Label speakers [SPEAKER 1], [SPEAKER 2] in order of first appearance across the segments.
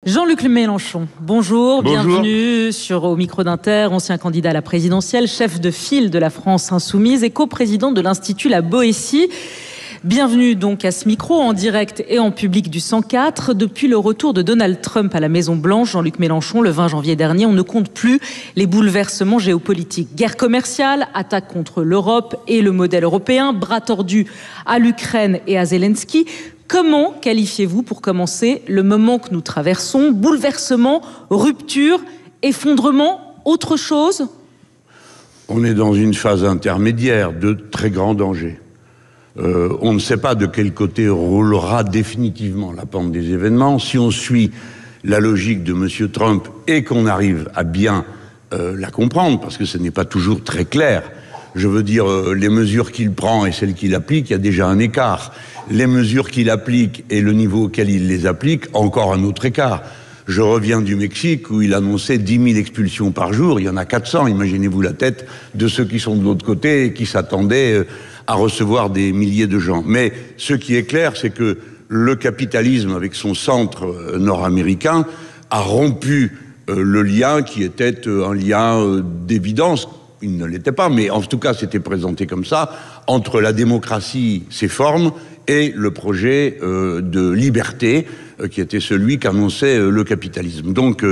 [SPEAKER 1] Jean-Luc Mélenchon, bonjour, bienvenue au micro d'Inter, ancien candidat à la présidentielle, chef de file de la France Insoumise et coprésident de l'Institut La Boétie. Bienvenue donc à ce micro, en direct et en public du 104. Depuis le retour de Donald Trump à la Maison-Blanche, Jean-Luc Mélenchon, le 20 janvier dernier, on ne compte plus les bouleversements géopolitiques. Guerre commerciale, attaque contre l'Europe et le modèle européen, bras tordus à l'Ukraine et à Zelensky. Comment qualifiez-vous, pour commencer, le moment que nous traversons? Bouleversement, rupture, effondrement, autre chose?
[SPEAKER 2] On est dans une phase intermédiaire de très grand danger. On ne sait pas de quel côté roulera définitivement la pente des événements. Si on suit la logique de M. Trump et qu'on arrive à bien la comprendre, parce que ce n'est pas toujours très clair, je veux dire, les mesures qu'il prend et celles qu'il applique, il y a déjà un écart. Les mesures qu'il applique et le niveau auquel il les applique, encore un autre écart. Je reviens du Mexique où il annonçait 10 000 expulsions par jour. Il y en a 400. Imaginez-vous la tête de ceux qui sont de l'autre côté et qui s'attendaient à recevoir des milliers de gens. Mais ce qui est clair, c'est que le capitalisme, avec son centre nord-américain, a rompu le lien qui était un lien d'évidence. Il ne l'était pas, mais en tout cas, c'était présenté comme ça, entre la démocratie, ses formes, et le projet de liberté, qui était celui qu'annonçait le capitalisme. Donc,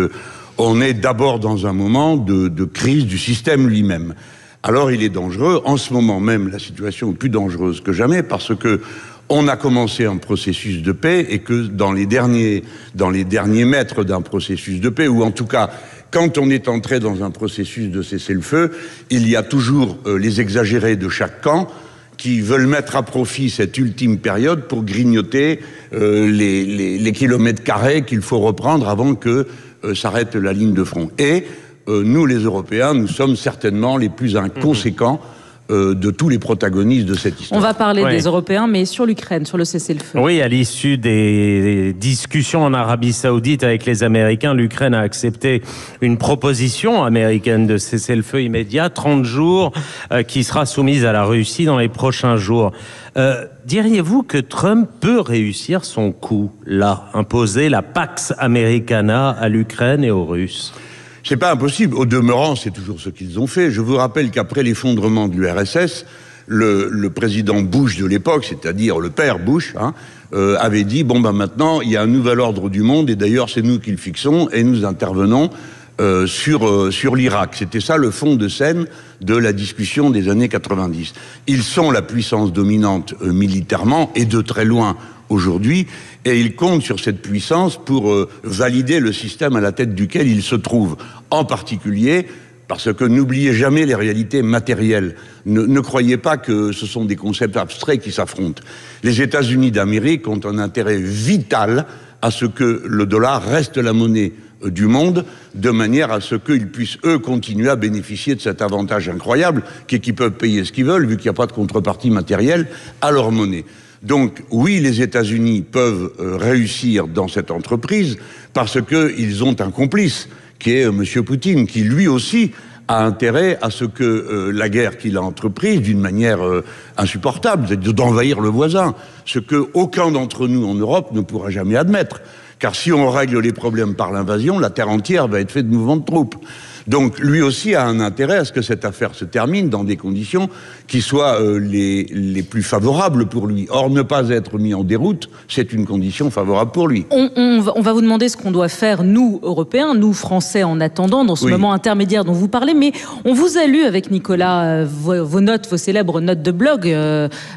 [SPEAKER 2] on est d'abord dans un moment de crise du système lui-même. Alors, il est dangereux. En ce moment même, la situation est plus dangereuse que jamais, parce que on a commencé un processus de paix, et que dans les derniers mètres d'un processus de paix, ou en tout cas, quand on est entré dans un processus de cessez-le-feu, il y a toujours les exagérés de chaque camp qui veulent mettre à profit cette ultime période pour grignoter les kilomètres carrés qu'il faut reprendre avant que s'arrête la ligne de front. Et nous, les Européens, nous sommes certainement les plus inconséquents de tous les protagonistes de cette histoire.
[SPEAKER 1] On va parler des Européens, mais sur l'Ukraine, sur le cessez-le-feu.
[SPEAKER 3] Oui, à l'issue des discussions en Arabie Saoudite avec les Américains, l'Ukraine a accepté une proposition américaine de cessez-le-feu immédiat, 30 jours, qui sera soumise à la Russie dans les prochains jours. Diriez-vous que Trump peut réussir son coup, là, imposer la Pax Americana à l'Ukraine et aux Russes?
[SPEAKER 2] C'est pas impossible. Au demeurant, c'est toujours ce qu'ils ont fait. Je vous rappelle qu'après l'effondrement de l'URSS, le président Bush de l'époque, c'est-à-dire le père Bush, avait dit, maintenant, il y a un nouvel ordre du monde, et d'ailleurs, c'est nous qui le fixons, et nous intervenons sur l'Irak. C'était ça le fond de scène de la discussion des années 90. Ils sont la puissance dominante militairement, et de très loin aujourd'hui, et ils comptent sur cette puissance pour valider le système à la tête duquel ils se trouvent. En particulier, parce que n'oubliez jamais les réalités matérielles. Ne croyez pas que ce sont des concepts abstraits qui s'affrontent. Les États-Unis d'Amérique ont un intérêt vital à ce que le dollar reste la monnaie du monde, de manière à ce qu'ils puissent, eux, continuer à bénéficier de cet avantage incroyable, qui est qu'ils peuvent payer ce qu'ils veulent, vu qu'il n'y a pas de contrepartie matérielle à leur monnaie. Donc, oui, les États-Unis peuvent réussir dans cette entreprise parce qu'ils ont un complice, qui est M. Poutine, qui lui aussi a intérêt à ce que la guerre qu'il a entreprise d'une manière insupportable, c'est d'envahir le voisin, ce que aucun d'entre nous en Europe ne pourra jamais admettre. Car si on règle les problèmes par l'invasion, la terre entière va être faite de mouvements de troupes. Donc lui aussi a un intérêt à ce que cette affaire se termine dans des conditions qui soient les plus favorables pour lui. Or, ne pas être mis en déroute, c'est une condition favorable pour lui.
[SPEAKER 1] On va vous demander ce qu'on doit faire, nous, Européens, nous, Français, en attendant, dans ce moment intermédiaire dont vous parlez. Mais on vous a lu avec Nicolas vos notes, vos célèbres notes de blog,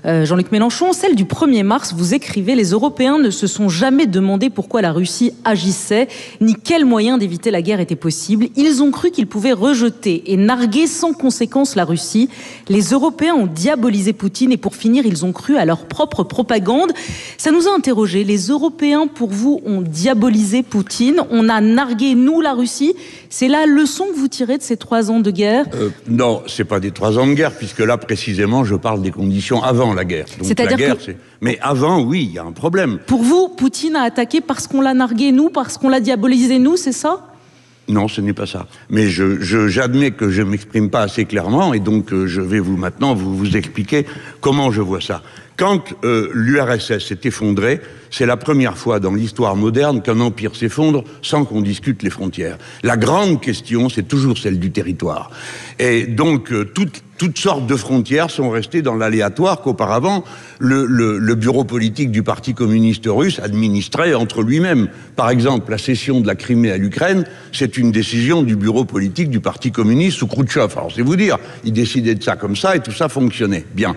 [SPEAKER 1] Jean-Luc Mélenchon. Celle du 1er mars, vous écrivez « Les Européens ne se sont jamais demandé pourquoi la Russie agissait, ni quels moyens d'éviter la guerre étaient possibles. Ils ont cru qu'ils pouvaient rejeter et narguer sans conséquence la Russie. Les Européens ont diabolisé Poutine et pour finir, ils ont cru à leur propre propagande. » Ça nous a interrogés. Les Européens, pour vous, ont diabolisé Poutine. On a nargué, nous, la Russie. C'est la leçon que vous tirez de ces 3 ans de guerre?
[SPEAKER 2] Non, c'est pas des 3 ans de guerre, puisque là, précisément, je parle des conditions avant la guerre. Donc,
[SPEAKER 1] c'est-à-dire
[SPEAKER 2] la guerre,
[SPEAKER 1] que...
[SPEAKER 2] Mais avant, oui, il y a un problème.
[SPEAKER 1] Pour vous, Poutine a attaqué parce qu'on l'a nargué, nous, parce qu'on l'a diabolisé, nous, c'est ça?
[SPEAKER 2] Non, ce n'est pas ça. Mais j'admets que je ne m'exprime pas assez clairement, et donc je vais maintenant vous expliquer comment je vois ça. Quand l'URSS s'est effondrée, c'est la première fois dans l'histoire moderne qu'un empire s'effondre sans qu'on discute les frontières. La grande question, c'est toujours celle du territoire. Et donc, toutes sortes de frontières sont restées dans l'aléatoire qu'auparavant, le bureau politique du Parti communiste russe administrait entre lui-même. Par exemple, la cession de la Crimée à l'Ukraine, c'est une décision du bureau politique du Parti communiste sous Khrouchtchev. Alors, c'est vous dire, il décidait de ça comme ça et tout ça fonctionnait. Bien.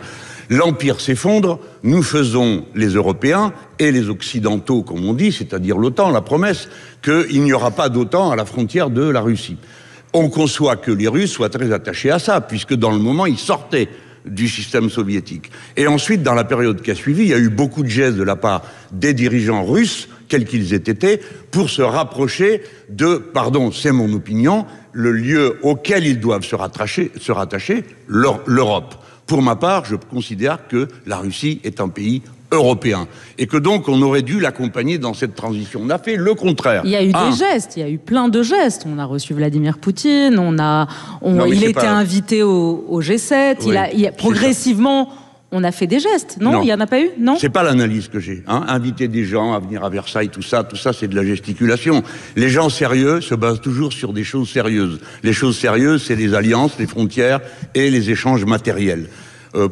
[SPEAKER 2] L'Empire s'effondre, nous faisons, les Européens et les Occidentaux, comme on dit, c'est-à-dire l'OTAN, la promesse qu'il n'y aura pas d'OTAN à la frontière de la Russie. On conçoit que les Russes soient très attachés à ça, puisque dans le moment, ils sortaient du système soviétique. Et ensuite, dans la période qui a suivi, il y a eu beaucoup de gestes de la part des dirigeants russes, quels qu'ils aient été, pour se rapprocher de, pardon, c'est mon opinion, le lieu auquel ils doivent se rattacher, l'Europe. Pour ma part, je considère que la Russie est un pays européen et que donc on aurait dû l'accompagner dans cette transition. On a fait le contraire.
[SPEAKER 1] Il y a eu des gestes, il y a eu plein de gestes. On a reçu Vladimir Poutine, il était invité au G7, oui, progressivement... On a fait des gestes, non? Il n'y en a pas eu, non? C'est
[SPEAKER 2] pas l'analyse que j'ai. Inviter des gens à venir à Versailles, tout ça, c'est de la gesticulation. Les gens sérieux se basent toujours sur des choses sérieuses. Les choses sérieuses, c'est les alliances, les frontières et les échanges matériels.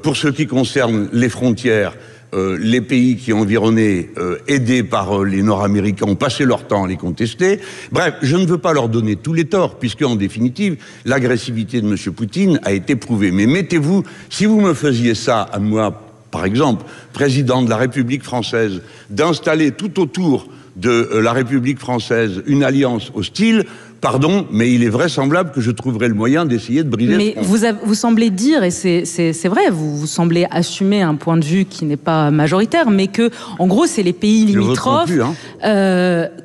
[SPEAKER 2] Pour ce qui concerne les frontières, les pays qui environnaient, aidés par les Nord-Américains, ont passé leur temps à les contester. Bref, je ne veux pas leur donner tous les torts, puisque, en définitive, l'agressivité de M. Poutine a été prouvée. Mais mettez-vous, si vous me faisiez ça à moi, par exemple, président de la République française, d'installer tout autour de la République française une alliance hostile, pardon, mais il est vraisemblable que je trouverai le moyen d'essayer de briser
[SPEAKER 1] mais
[SPEAKER 2] ce front.
[SPEAKER 1] Vous semblez dire, et c'est vrai, vous semblez assumer un point de vue qui n'est pas majoritaire, mais que, en gros, c'est les pays limitrophes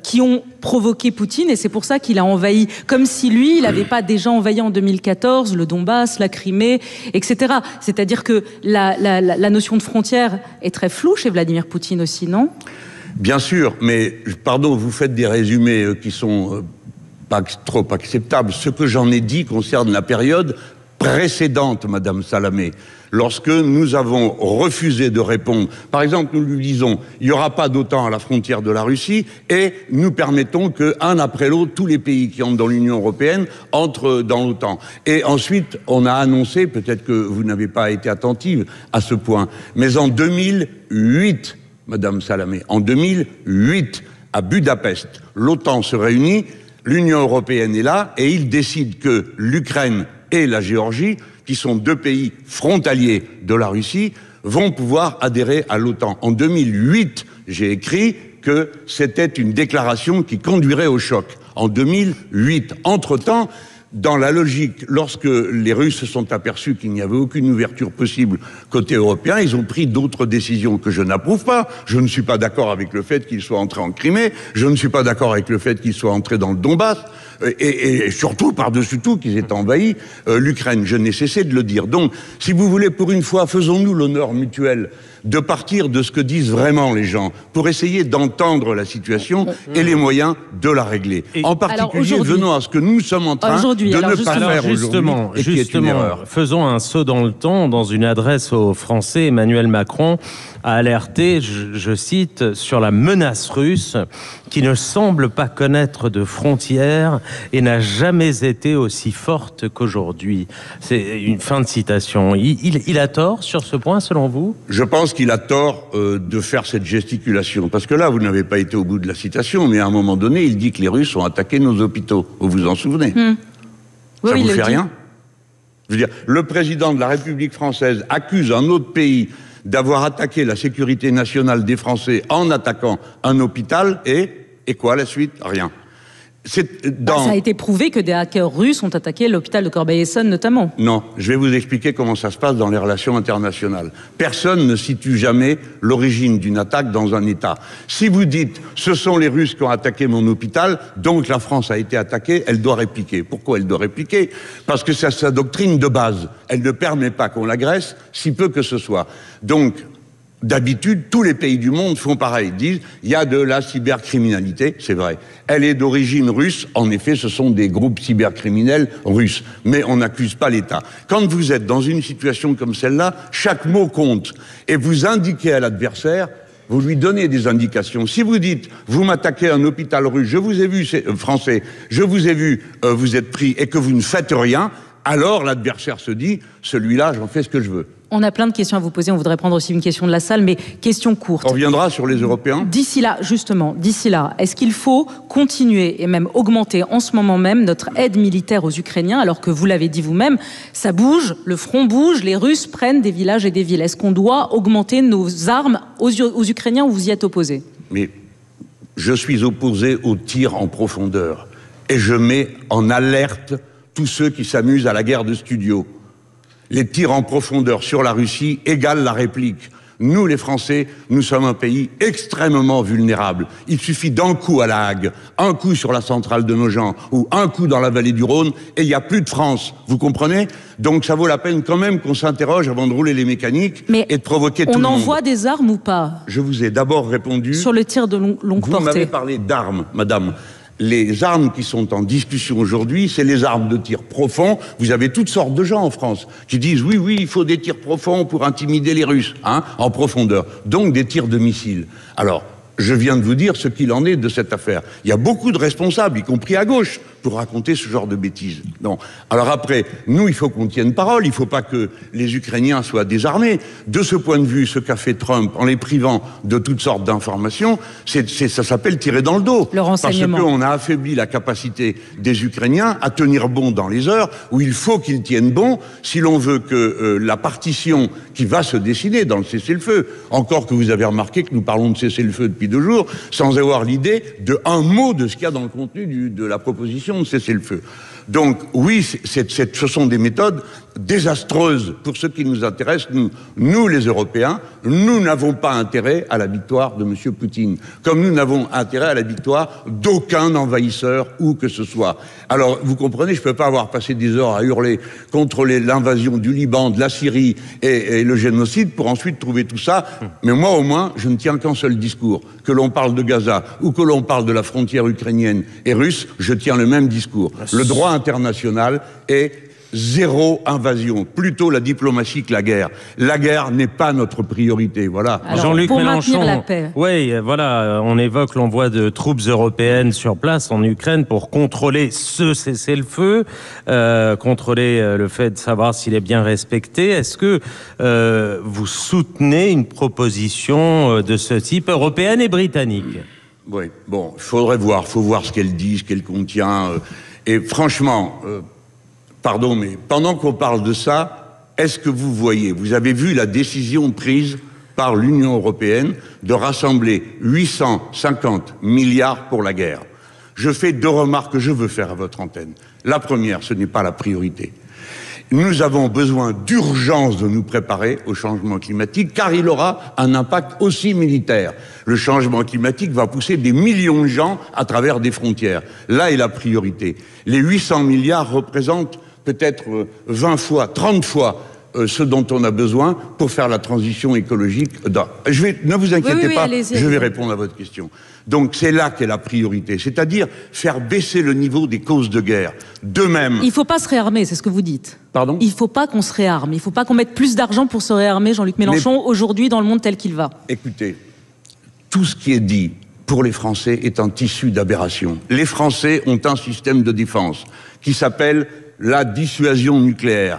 [SPEAKER 1] qui ont provoqué Poutine, et c'est pour ça qu'il a envahi, comme si lui, il n'avait pas déjà envahi en 2014 le Donbass, la Crimée, etc. C'est-à-dire que la notion de frontière est très floue chez Vladimir Poutine aussi, non?
[SPEAKER 2] Bien sûr, mais, pardon, vous faites des résumés qui sont... pas trop acceptable. Ce que j'en ai dit concerne la période précédente, Madame Salamé, lorsque nous avons refusé de répondre. Par exemple, nous lui disons, il n'y aura pas d'OTAN à la frontière de la Russie, et nous permettons qu'un après l'autre, tous les pays qui entrent dans l'Union européenne entrent dans l'OTAN. Et ensuite, on a annoncé, peut-être que vous n'avez pas été attentive à ce point, mais en 2008, Madame Salamé, en 2008, à Budapest, l'OTAN se réunit, l'Union européenne est là, et il décide que l'Ukraine et la Géorgie, qui sont deux pays frontaliers de la Russie, vont pouvoir adhérer à l'OTAN. En 2008, j'ai écrit que c'était une déclaration qui conduirait au choc. En 2008. Entre-temps, dans la logique, lorsque les Russes se sont aperçus qu'il n'y avait aucune ouverture possible côté européen, ils ont pris d'autres décisions que je n'approuve pas. Je ne suis pas d'accord avec le fait qu'ils soient entrés en Crimée, je ne suis pas d'accord avec le fait qu'ils soient entrés dans le Donbass, et surtout, par-dessus tout, qu'ils aient envahi l'Ukraine. Je n'ai cessé de le dire. Donc, si vous voulez, pour une fois, faisons-nous l'honneur mutuel de partir de ce que disent vraiment les gens pour essayer d'entendre la situation et les moyens de la régler. En particulier, venons à ce que nous sommes en train de ne pas faire
[SPEAKER 3] justement,
[SPEAKER 2] aujourd'hui, et qui est une erreur.
[SPEAKER 3] Faisons un saut dans le temps. Dans une adresse aux Français, Emmanuel Macron a alerté, je cite, sur la menace russe qui ne semble pas connaître de frontières et n'a jamais été aussi forte qu'aujourd'hui. C'est une fin de citation. Il a tort sur ce point, selon vous?
[SPEAKER 2] Je pense qu'il a tort de faire cette gesticulation. Parce que là, vous n'avez pas été au bout de la citation, mais à un moment donné, il dit que les Russes ont attaqué nos hôpitaux. Vous vous en souvenez? Ça vous fait rien? Je veux dire, le président de la République française accuse un autre pays d'avoir attaqué la sécurité nationale des Français en attaquant un hôpital, et quoi la suite? Rien.
[SPEAKER 1] Ça a été prouvé que des hackers russes ont attaqué l'hôpital de Corbeil-Essonnes notamment.
[SPEAKER 2] Non, je vais vous expliquer comment ça se passe dans les relations internationales. Personne ne situe jamais l'origine d'une attaque dans un État. Si vous dites « ce sont les Russes qui ont attaqué mon hôpital, donc la France a été attaquée », elle doit répliquer. Pourquoi elle doit répliquer? Parce que c'est sa doctrine de base. Elle ne permet pas qu'on l'agresse, si peu que ce soit. Donc, D'habitude, tous les pays du monde font pareil. Ils disent, il y a de la cybercriminalité, c'est vrai. Elle est d'origine russe. En effet, ce sont des groupes cybercriminels russes. Mais on n'accuse pas l'État. Quand vous êtes dans une situation comme celle-là, chaque mot compte. Et vous indiquez à l'adversaire, vous lui donnez des indications. Si vous dites, vous m'attaquez à un hôpital russe, je vous ai vu, français, je vous ai vu, vous êtes pris, et que vous ne faites rien, alors l'adversaire se dit, celui-là, j'en fais ce que je veux.
[SPEAKER 1] On a plein de questions à vous poser, on voudrait prendre aussi une question de la salle, mais question courte.
[SPEAKER 2] On reviendra sur les Européens.
[SPEAKER 1] D'ici là, justement, est-ce qu'il faut continuer et même augmenter en ce moment même notre aide militaire aux Ukrainiens, alors que vous l'avez dit vous-même, ça bouge, le front bouge, les Russes prennent des villages et des villes. Est-ce qu'on doit augmenter nos armes aux Ukrainiens ou vous y êtes opposé?
[SPEAKER 2] Mais je suis opposé aux tirs en profondeur. Et je mets en alerte tous ceux qui s'amusent à la guerre de studio. Les tirs en profondeur sur la Russie égalent la réplique. Nous, les Français, nous sommes un pays extrêmement vulnérable. Il suffit d'un coup à La Hague, un coup sur la centrale de Nogent ou un coup dans la vallée du Rhône et il n'y a plus de France. Vous comprenez? Donc ça vaut la peine quand même qu'on s'interroge avant de rouler les mécaniques et de provoquer tout le monde.
[SPEAKER 1] On envoie des armes ou pas?
[SPEAKER 2] Je vous ai d'abord répondu...
[SPEAKER 1] Sur le tir de longue portée.
[SPEAKER 2] Vous m'avez parlé d'armes, madame. Les armes qui sont en discussion aujourd'hui, c'est les armes de tir profond. Vous avez toutes sortes de gens en France qui disent oui, il faut des tirs profonds pour intimider les Russes, en profondeur. Donc des tirs de missiles. Alors, je viens de vous dire ce qu'il en est de cette affaire. Il y a beaucoup de responsables, y compris à gauche, pour raconter ce genre de bêtises. Non. Alors après, nous, il faut qu'on tienne parole. Il ne faut pas que les Ukrainiens soient désarmés. De ce point de vue, ce qu'a fait Trump en les privant de toutes sortes d'informations, ça s'appelle tirer dans le dos.
[SPEAKER 1] Le renseignement.
[SPEAKER 2] Parce qu'on a affaibli la capacité des Ukrainiens à tenir bon dans les heures où il faut qu'ils tiennent bon si l'on veut que la partition qui va se décider dans le cessez-le-feu, encore que vous avez remarqué que nous parlons de cessez-le-feu depuis 2 jours, sans avoir l'idée de un mot de ce qu'il y a dans le contenu de la proposition de cessez-le-feu. Donc oui, ce sont des méthodes désastreuses pour ce qui nous intéresse. Nous les Européens, nous n'avons pas intérêt à la victoire de M. Poutine, comme nous n'avons intérêt à la victoire d'aucun envahisseur où que ce soit. Alors, vous comprenez, je ne peux pas avoir passé des heures à hurler contre l'invasion du Liban, de la Syrie et le génocide pour ensuite trouver tout ça. Mais moi, au moins, je ne tiens qu'un seul discours. Que l'on parle de Gaza ou que l'on parle de la frontière ukrainienne et russe, je tiens le même discours. Le droit international est zéro invasion, plutôt la diplomatie que la guerre. La guerre n'est pas notre priorité, voilà.
[SPEAKER 3] Jean-Luc Mélenchon,
[SPEAKER 1] la paix.
[SPEAKER 3] Oui, voilà, on évoque l'envoi de troupes européennes sur place en Ukraine pour contrôler ce cessez-le-feu, contrôler le fait de savoir s'il est bien respecté. Est-ce que vous soutenez une proposition de ce type, européenne et britannique?
[SPEAKER 2] Oui, bon, il faut voir ce qu'elle dit, ce qu'elle contient. Et franchement... pardon, mais pendant qu'on parle de ça, est-ce que vous avez vu la décision prise par l'Union européenne de rassembler 850 milliards pour la guerre? Je fais 2 remarques que je veux faire à votre antenne. La première, ce n'est pas la priorité. Nous avons besoin d'urgence de nous préparer au changement climatique, car il aura un impact aussi militaire. Le changement climatique va pousser des millions de gens à travers des frontières. Là est la priorité. Les 800 milliards représentent peut-être 20 fois, 30 fois ce dont on a besoin pour faire la transition écologique. Ne vous inquiétez pas, je vais répondre à votre question. Donc c'est là qu'est la priorité, c'est-à-dire faire baisser le niveau des causes de guerre. De même...
[SPEAKER 1] Il ne faut pas se réarmer, c'est ce que vous dites.
[SPEAKER 2] Pardon ?
[SPEAKER 1] Il ne faut pas qu'on se réarme, il ne faut pas qu'on mette plus d'argent pour se réarmer, Jean-Luc Mélenchon, aujourd'hui dans le monde tel qu'il va.
[SPEAKER 2] Écoutez, tout ce qui est dit pour les Français est un tissu d'aberration. Les Français ont un système de défense qui s'appelle la dissuasion nucléaire.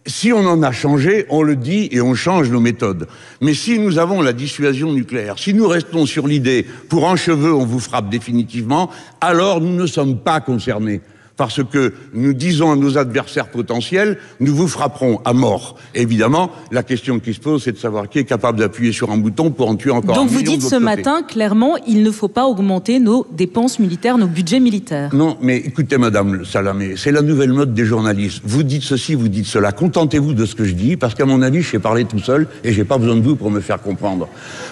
[SPEAKER 2] Si on en a changé, on le dit et on change nos méthodes. Mais si nous avons la dissuasion nucléaire, si nous restons sur l'idée « pour un cheveu, on vous frappe définitivement », alors nous ne sommes pas concernés. Parce que nous disons à nos adversaires potentiels « nous vous frapperons à mort ». Évidemment, la question qui se pose, c'est de savoir qui est capable d'appuyer sur un bouton pour en tuer encore un million.
[SPEAKER 1] Donc vous dites ce matin, clairement, il ne faut pas augmenter nos dépenses militaires, nos budgets militaires.
[SPEAKER 2] Non, mais écoutez, Madame Salamé, c'est la nouvelle mode des journalistes. Vous dites ceci, vous dites cela. Contentez-vous de ce que je dis, parce qu'à mon avis, je sais parler tout seul et j'ai pas besoin de vous pour me faire comprendre.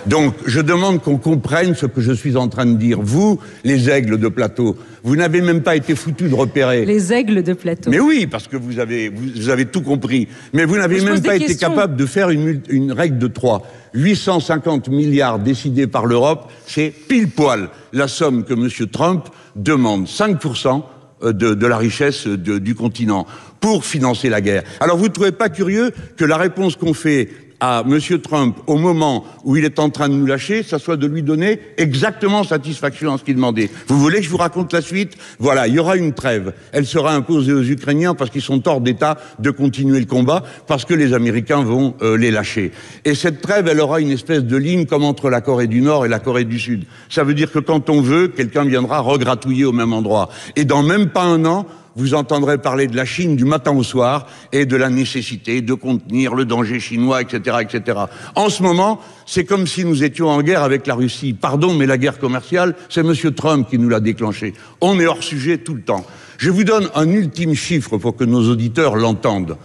[SPEAKER 2] Donc, je demande qu'on comprenne ce que je suis en train de dire. Vous, les aigles de plateau, Vous n'avez même pas été foutu de repérer.
[SPEAKER 1] Les aigles de Plateau.
[SPEAKER 2] Mais oui, parce que vous avez tout compris. Mais vous n'avez même pas été capable de faire une règle de 3. 850 milliards décidés par l'Europe, c'est pile poil la somme que M. Trump demande. 5% de la richesse du continent pour financer la guerre. Alors vous ne trouvez pas curieux que la réponse qu'on fait à M. Trump au moment où il est en train de nous lâcher, ça soit de lui donner exactement satisfaction à ce qu'il demandait. Vous voulez que je vous raconte la suite? Voilà, il y aura une trêve. Elle sera imposée aux Ukrainiens parce qu'ils sont hors d'état de continuer le combat, parce que les Américains vont les lâcher. Et cette trêve, elle aura une espèce de ligne comme entre la Corée du Nord et la Corée du Sud. Ça veut dire que quand on veut, quelqu'un viendra regratouiller au même endroit. Et dans même pas un an, vous entendrez parler de la Chine du matin au soir et de la nécessité de contenir le danger chinois, etc., etc. En ce moment, c'est comme si nous étions en guerre avec la Russie. Pardon, mais la guerre commerciale, c'est M. Trump qui nous l'a déclenchée. On est hors sujet tout le temps. Je vous donne un ultime chiffre pour que nos auditeurs l'entendent.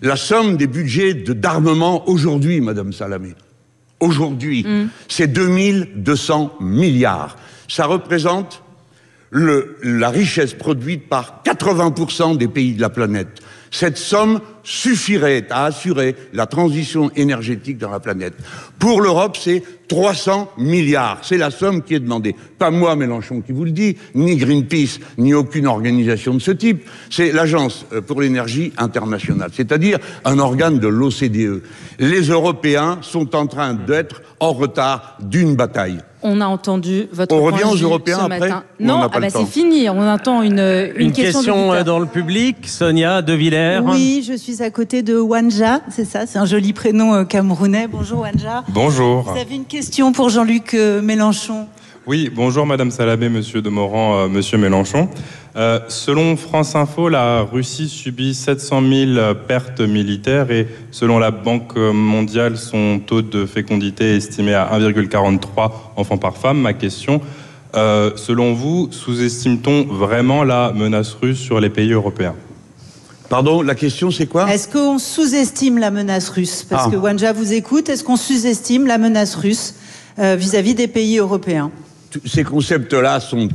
[SPEAKER 2] La somme des budgets d'armement aujourd'hui, Madame Salamé, aujourd'hui, c'est 2200 milliards. Ça représente la richesse produite par 80% des pays de la planète. Cette somme suffirait à assurer la transition énergétique dans la planète. Pour l'Europe, c'est 300 milliards. C'est la somme qui est demandée. Pas moi, Mélenchon, qui vous le dit, ni Greenpeace, ni aucune organisation de ce type. C'est l'Agence pour l'énergie internationale, c'est-à-dire un organe de l'OCDE. Les Européens sont en train d'être en retard d'une bataille.
[SPEAKER 1] On a entendu votre
[SPEAKER 2] On
[SPEAKER 1] point
[SPEAKER 2] revient
[SPEAKER 1] de
[SPEAKER 2] aux
[SPEAKER 1] vue
[SPEAKER 2] Européens
[SPEAKER 1] ce
[SPEAKER 2] après?
[SPEAKER 1] matin. Non, c'est fini. On attend une
[SPEAKER 3] question dans le public. Sonia De Villers.
[SPEAKER 4] Oui, je suis à côté de Wanja, c'est ça, c'est un joli prénom camerounais. Bonjour Wanja.
[SPEAKER 5] Bonjour.
[SPEAKER 4] Vous avez une question pour Jean-Luc Mélenchon?
[SPEAKER 5] Oui, bonjour Madame Salamé, Monsieur Demorand, Monsieur Mélenchon. Selon France Info, la Russie subit 700 000 pertes militaires et selon la Banque mondiale, son taux de fécondité est estimé à 1,43 enfants par femme. Ma question, selon vous, sous-estime-t-on vraiment la menace russe sur les pays européens?
[SPEAKER 2] Pardon, la question c'est quoi?
[SPEAKER 4] Est-ce qu'on sous-estime la menace russe? Parce que Wanja vous écoute, est-ce qu'on sous-estime la menace russe vis-à-vis des pays européens?
[SPEAKER 2] Ces concepts-là sont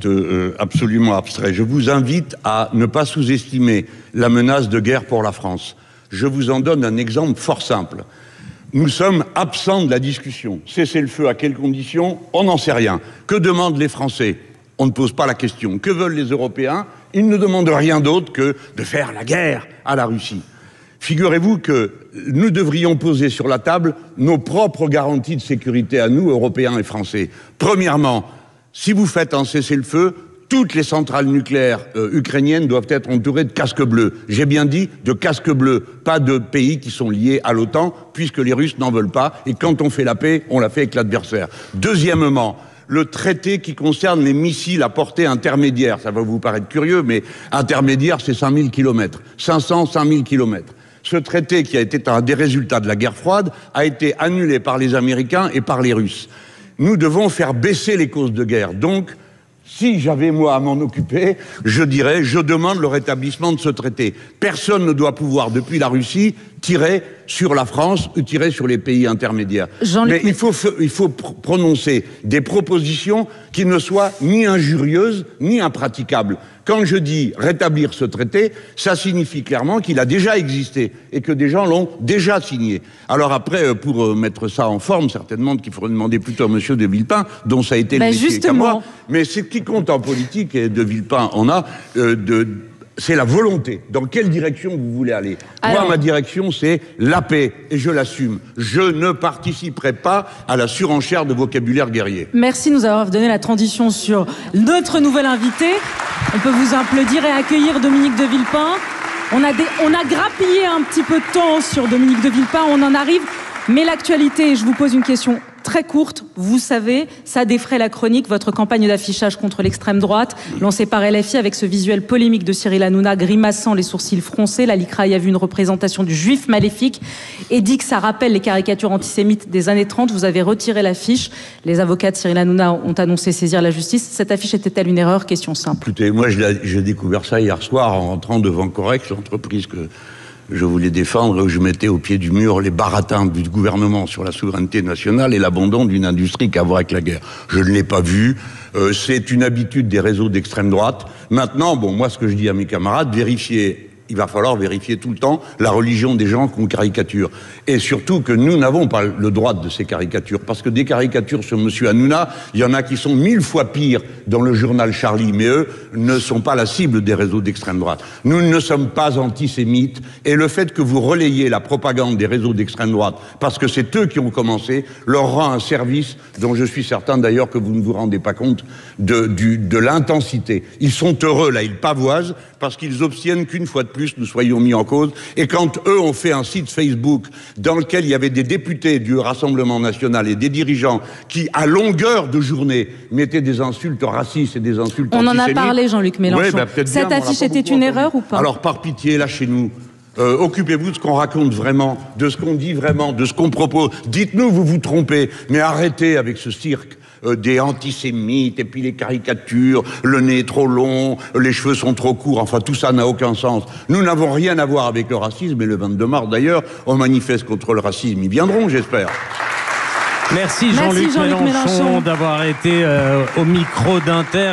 [SPEAKER 2] absolument abstraits. Je vous invite à ne pas sous-estimer la menace de guerre pour la France. Je vous en donne un exemple fort simple. Nous sommes absents de la discussion. Cessez-le-feu à quelles conditions? On n'en sait rien. Que demandent les Français? On ne pose pas la question. Que veulent les Européens? Ils ne demandent rien d'autre que de faire la guerre à la Russie. Figurez-vous que nous devrions poser sur la table nos propres garanties de sécurité à nous, Européens et Français. Premièrement, si vous faites un cessez-le-feu, toutes les centrales nucléaires ukrainiennes doivent être entourées de casques bleus. J'ai bien dit de casques bleus, pas de pays qui sont liés à l'OTAN, puisque les Russes n'en veulent pas. Et quand on fait la paix, on la fait avec l'adversaire. Deuxièmement, le traité qui concerne les missiles à portée intermédiaire. Ça va vous paraître curieux, mais intermédiaire, c'est 5000 km. 5000 km. Ce traité, qui a été un des résultats de la guerre froide, a été annulé par les Américains et par les Russes. Nous devons faire baisser les causes de guerre. Donc, si j'avais moi à m'en occuper, je dirais, je demande le rétablissement de ce traité. Personne ne doit pouvoir, depuis la Russie, tirer sur la France ou tirer sur les pays intermédiaires. Mais il faut prononcer des propositions qui ne soient ni injurieuses ni impraticables. Quand je dis rétablir ce traité, ça signifie clairement qu'il a déjà existé et que des gens l'ont déjà signé. Alors après, pour mettre ça en forme, certainement qu'il faudrait demander plutôt à M. de Villepin, dont ça a été le métier qu'à moi. Mais ce qui compte en politique, et de Villepin en a, c'est la volonté. Dans quelle direction vous voulez aller? Moi, ma direction, c'est la paix, et je l'assume. Je ne participerai pas à la surenchère de vocabulaire guerrier.
[SPEAKER 1] Merci de nous avoir donné la transition sur notre nouvel invité. On peut vous applaudir et accueillir Dominique de Villepin. On a grappillé un petit peu de temps sur Dominique de Villepin, on en arrive. Mais l'actualité, je vous pose une question très courte. Vous savez, ça défraie la chronique, votre campagne d'affichage contre l'extrême droite, lancée par LFI avec ce visuel polémique de Cyril Hanouna, grimaçant les sourcils froncés. La LICRA y a vu une représentation du juif maléfique et dit que ça rappelle les caricatures antisémites des années 30. Vous avez retiré l'affiche. Les avocats de Cyril Hanouna ont annoncé saisir la justice. Cette affiche était-elle une erreur? Question simple.
[SPEAKER 2] Écoutez, moi j'ai découvert ça hier soir en rentrant devant Corex, l'entreprise je voulais défendre, je mettais au pied du mur les baratins du gouvernement sur la souveraineté nationale et l'abandon d'une industrie qui a à voir avec la guerre. Je ne l'ai pas vu. C'est une habitude des réseaux d'extrême droite. Maintenant, bon, moi, ce que je dis à mes camarades, vérifiez. Il va falloir vérifier tout le temps la religion des gens qu'on caricature. Et surtout que nous n'avons pas le droit de ces caricatures. Parce que des caricatures sur M. Hanouna, il y en a qui sont 1000 fois pires dans le journal Charlie. Mais eux ne sont pas la cible des réseaux d'extrême droite. Nous ne sommes pas antisémites. Et le fait que vous relayez la propagande des réseaux d'extrême droite, parce que c'est eux qui ont commencé, leur rend un service dont je suis certain d'ailleurs que vous ne vous rendez pas compte de l'intensité. Ils sont heureux, là, ils pavoisent, parce qu'ils obtiennent qu'une fois de plus nous soyons mis en cause. Et quand eux ont fait un site Facebook dans lequel il y avait des députés du Rassemblement national et des dirigeants qui, à longueur de journée, mettaient des insultes racistes et des insultes antisémites.
[SPEAKER 1] On en a parlé, Jean-Luc Mélenchon.
[SPEAKER 2] Ouais,
[SPEAKER 1] cette affiche était une erreur ou pas?
[SPEAKER 2] Alors, par pitié, lâchez-nous. Occupez-vous de ce qu'on raconte vraiment, de ce qu'on dit vraiment, de ce qu'on propose. Dites-nous, vous vous trompez, mais arrêtez avec ce cirque des antisémites, et puis les caricatures, le nez est trop long, les cheveux sont trop courts, enfin tout ça n'a aucun sens. Nous n'avons rien à voir avec le racisme, et le 22 mars d'ailleurs, on manifeste contre le racisme. Ils viendront, j'espère.
[SPEAKER 3] Merci Jean-Luc Mélenchon d'avoir été au micro d'Inter.